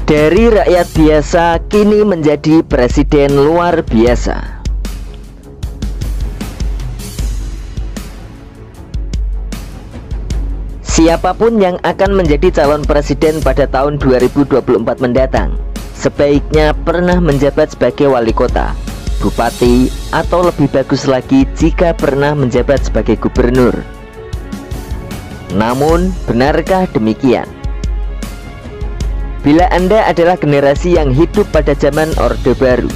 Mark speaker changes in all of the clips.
Speaker 1: Dari rakyat biasa kini menjadi presiden luar biasa. Siapapun yang akan menjadi calon presiden pada tahun 2024 mendatang sebaiknya pernah menjabat sebagai wali kota, bupati, atau lebih bagus lagi jika pernah menjabat sebagai gubernur. Namun, benarkah demikian? Bila Anda adalah generasi yang hidup pada zaman Orde Baru,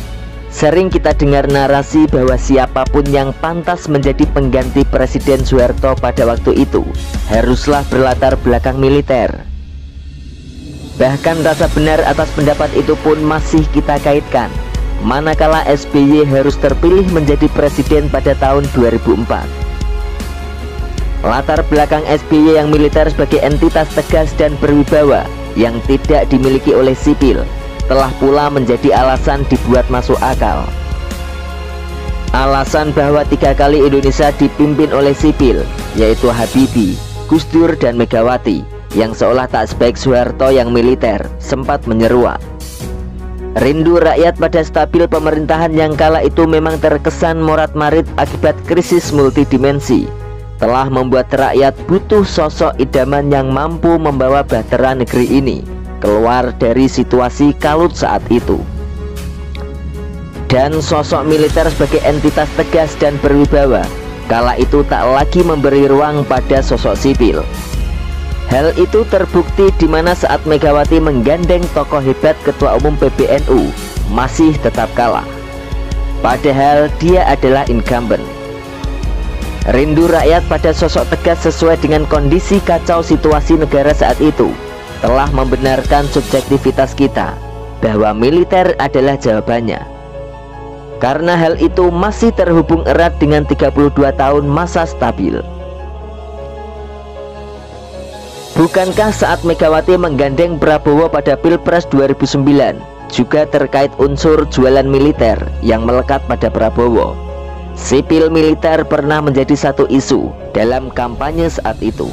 Speaker 1: sering kita dengar narasi bahwa siapapun yang pantas menjadi pengganti Presiden Soeharto pada waktu itu haruslah berlatar belakang militer. Bahkan rasa benar atas pendapat itu pun masih kita kaitkan manakala SBY harus terpilih menjadi presiden pada tahun 2004. Latar belakang SBY yang militer sebagai entitas tegas dan berwibawa yang tidak dimiliki oleh sipil telah pula menjadi alasan dibuat masuk akal. Alasan bahwa 3 kali Indonesia dipimpin oleh sipil, yaitu Habibie, Gus Dur, dan Megawati, yang seolah tak sebaik Soeharto yang militer, sempat menyeruak. Rindu rakyat pada stabil pemerintahan yang kala itu memang terkesan morat-marit akibat krisis multidimensi, telah membuat rakyat butuh sosok idaman yang mampu membawa bahtera negeri ini keluar dari situasi kalut saat itu. Dan sosok militer sebagai entitas tegas dan berwibawa kala itu tak lagi memberi ruang pada sosok sipil. Hal itu terbukti di mana saat Megawati menggandeng tokoh hebat Ketua Umum PBNU masih tetap kalah, padahal dia adalah incumbent. Rindu rakyat pada sosok tegas sesuai dengan kondisi kacau situasi negara saat itu telah membenarkan subjektivitas kita bahwa militer adalah jawabannya. Karena hal itu masih terhubung erat dengan 32 tahun masa stabil. Bukankah saat Megawati menggandeng Prabowo pada Pilpres 2009 juga terkait unsur jualan militer yang melekat pada Prabowo? Sipil militer pernah menjadi satu isu dalam kampanye saat itu.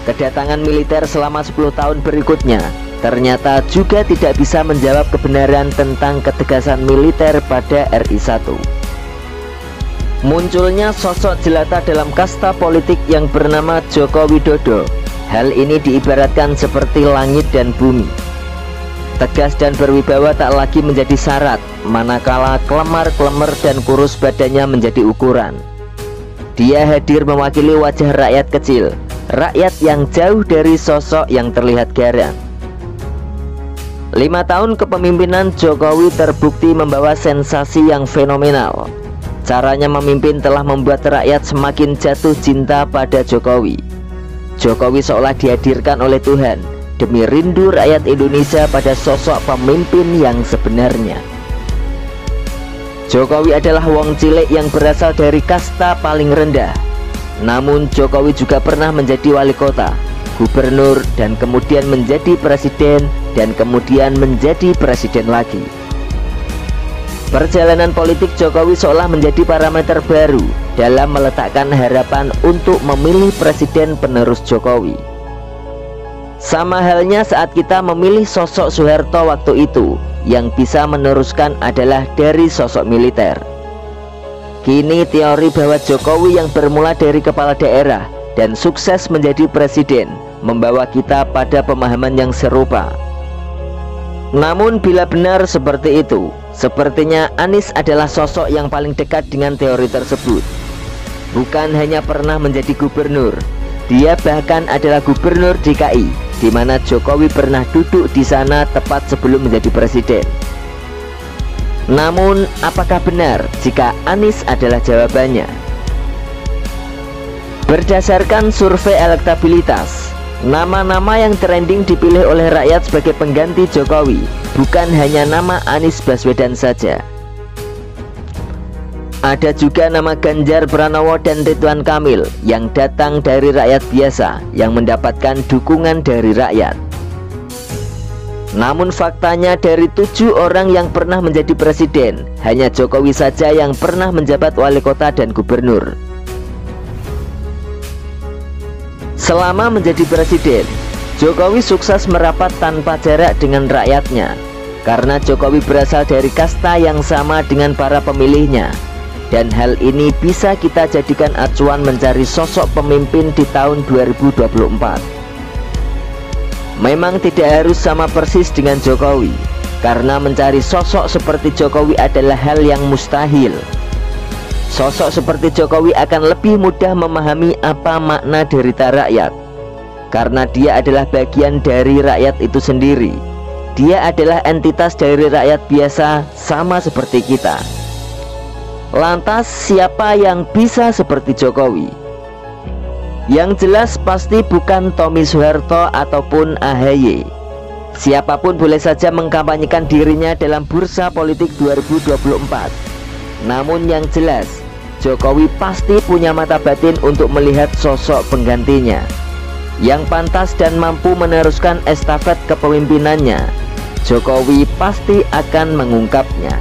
Speaker 1: Kedatangan militer selama 10 tahun berikutnya ternyata juga tidak bisa menjawab kebenaran tentang ketegasan militer pada RI 1. Munculnya sosok jelata dalam kasta politik yang bernama Joko Widodo. Hal ini diibaratkan seperti langit dan bumi. Tegas dan berwibawa tak lagi menjadi syarat, manakala kelemar-kelemar dan kurus badannya menjadi ukuran. Dia hadir mewakili wajah rakyat kecil, rakyat yang jauh dari sosok yang terlihat garang. 5 tahun kepemimpinan Jokowi terbukti membawa sensasi yang fenomenal. Caranya memimpin telah membuat rakyat semakin jatuh cinta pada Jokowi. Jokowi seolah dihadirkan oleh Tuhan demi rindu rakyat Indonesia pada sosok pemimpin yang sebenarnya. Jokowi adalah wong cilik yang berasal dari kasta paling rendah. Namun Jokowi juga pernah menjadi wali kota, gubernur, dan kemudian menjadi presiden, dan kemudian menjadi presiden lagi. Perjalanan politik Jokowi seolah menjadi parameter baru dalam meletakkan harapan untuk memilih presiden penerus Jokowi. Sama halnya saat kita memilih sosok Soeharto waktu itu, yang bisa meneruskan adalah dari sosok militer. Kini teori bahwa Jokowi yang bermula dari kepala daerah dan sukses menjadi presiden membawa kita pada pemahaman yang serupa. Namun bila benar seperti itu, sepertinya Anies adalah sosok yang paling dekat dengan teori tersebut. Bukan hanya pernah menjadi gubernur, dia bahkan adalah gubernur DKI, di mana Jokowi pernah duduk di sana tepat sebelum menjadi presiden. Namun, apakah benar jika Anies adalah jawabannya? Berdasarkan survei elektabilitas, nama-nama yang trending dipilih oleh rakyat sebagai pengganti Jokowi bukan hanya nama Anies Baswedan saja. Ada juga nama Ganjar Pranowo dan Ridwan Kamil yang datang dari rakyat biasa yang mendapatkan dukungan dari rakyat. Namun faktanya dari 7 orang yang pernah menjadi presiden, hanya Jokowi saja yang pernah menjabat wali kota dan gubernur. Selama menjadi presiden, Jokowi sukses merapat tanpa jarak dengan rakyatnya karena Jokowi berasal dari kasta yang sama dengan para pemilihnya. Dan hal ini bisa kita jadikan acuan mencari sosok pemimpin di tahun 2024. Memang tidak harus sama persis dengan Jokowi, karena mencari sosok seperti Jokowi adalah hal yang mustahil. Sosok seperti Jokowi akan lebih mudah memahami apa makna derita rakyat, karena dia adalah bagian dari rakyat itu sendiri. Dia adalah entitas dari rakyat biasa, sama seperti kita. Lantas siapa yang bisa seperti Jokowi? Yang jelas pasti bukan Tommy Soeharto ataupun AHY. Siapapun boleh saja mengkampanyekan dirinya dalam bursa politik 2024. Namun yang jelas, Jokowi pasti punya mata batin untuk melihat sosok penggantinya yang pantas dan mampu meneruskan estafet kepemimpinannya. Jokowi pasti akan mengungkapnya.